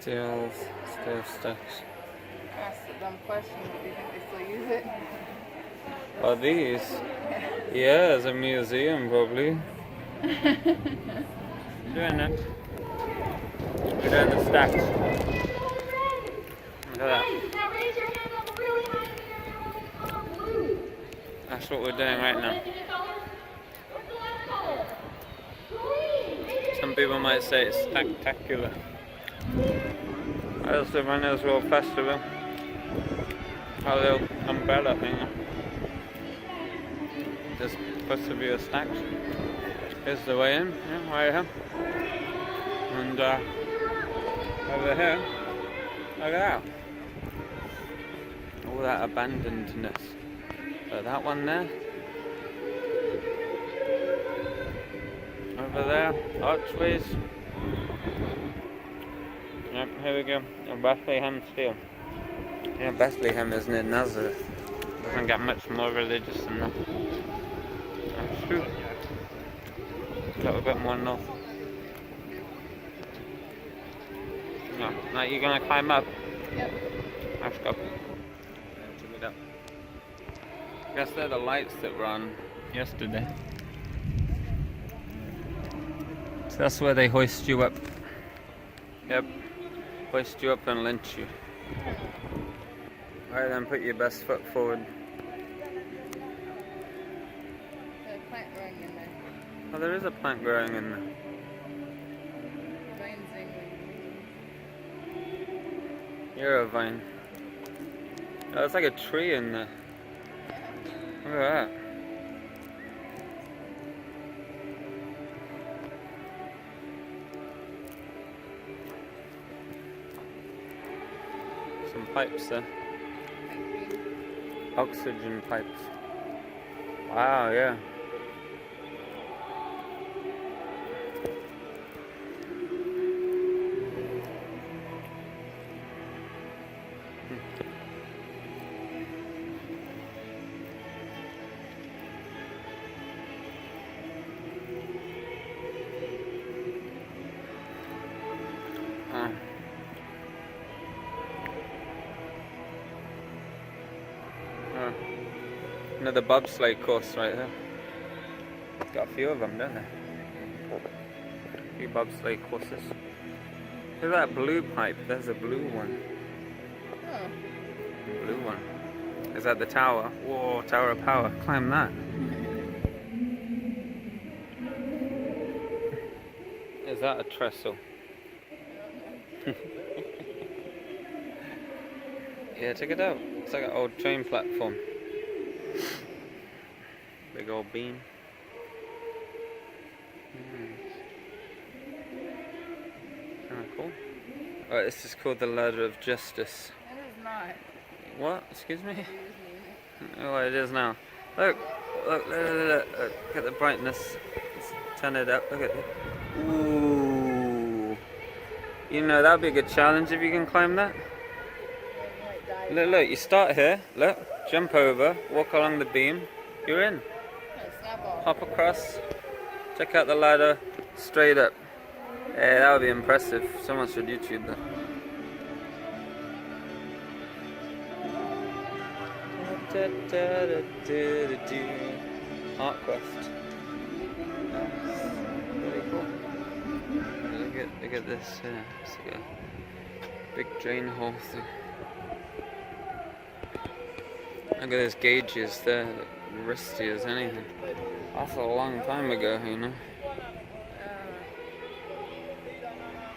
SteelStacks. That's a dumb question, but do you think they still use it? Oh, these? Yeah, as a museum probably. Doing that. We're doing the stacks. Look at that. That's what we're doing right now. Some people might say it's spectacular. That's the Runners World Festival. Our little umbrella thing. Just supposed to be a stacks. Here's the way in, yeah, right here. And over here, look at that. All that abandonedness. So that one there. Over there, archways. Yep, here we go. Bethlehem Steel. Yeah, Bethlehem is near Nazareth. Doesn't get much more religious than that. That's true. A little bit more north. No, now you're gonna climb up. Yep. Let's go. Check it out. I guess they're the lights that were on yesterday. So that's where they hoist you up. Yep. Hoist you up and lynch you. Alright then, put your best foot forward. There's a plant growing in there. Oh, there is a plant growing in there. Vine's in. You're a vine. Oh, it's like a tree in there. Look at that. Some pipes there. Oxygen pipes. Wow, yeah. Another bobsleigh course right here. Got a few of them, don't they? A few bobsleigh courses. Look at that blue pipe. There's a blue one. Oh. Blue one. Is that the tower? Whoa, Tower of Power. Climb that. Is that a trestle? Yeah, check it out. It's like an old train platform. Big old beam. Oh, cool. Alright, this is called the Ladder of Justice. It is not. What? Excuse me? Oh, it is now. Look, look, look, look, look. Look at the brightness. Let's turn it up. Look at it. Ooh. You know, that'd be a good challenge if you can climb that. Look, look, you start here. Look, jump over, walk along the beam. You're in. Hop across. Check out the ladder. Straight up. Yeah, that would be impressive. Someone should YouTube that. Art quest. Really cool. Look at this. It's like a big drain hole thing. Look at those gauges there. Rusty as anything. That's a long time ago, you know.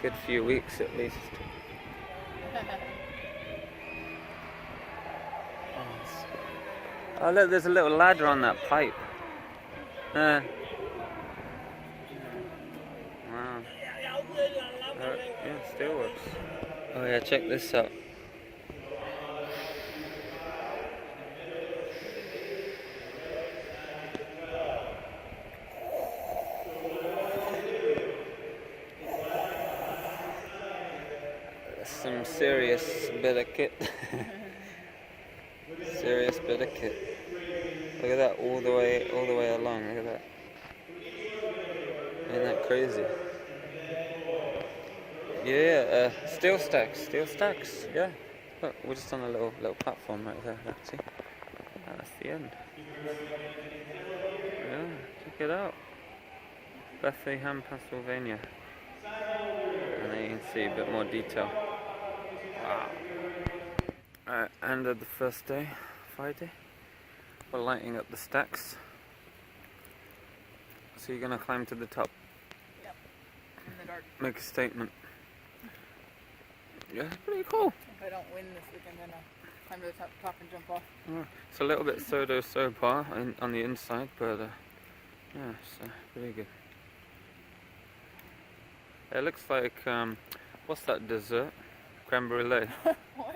Good few weeks at least. Oh look, there's a little ladder on that pipe. Wow. Yeah, Steel Works. Oh yeah, check this out. Some serious bit of kit. Serious bit of kit. Look at that, all the way along. Look at that. Ain't that crazy? Yeah, SteelStacks, SteelStacks, yeah. Look, we're just on a little platform right there, look, see? Ah, that's the end. Yeah, check it out. Bethlehem, Pennsylvania. And there you can see a bit more detail. Wow. Alright, end of the first day, Friday. We're lighting up the stacks. So you're gonna climb to the top. Yep. In the dark. Make a statement. Yeah, it's pretty cool. If I don't win this weekend, then I'll climb to the top and jump off. It's a little bit so far on the inside, but yeah, it's pretty good. It looks like what's that dessert? Creme brulee. What?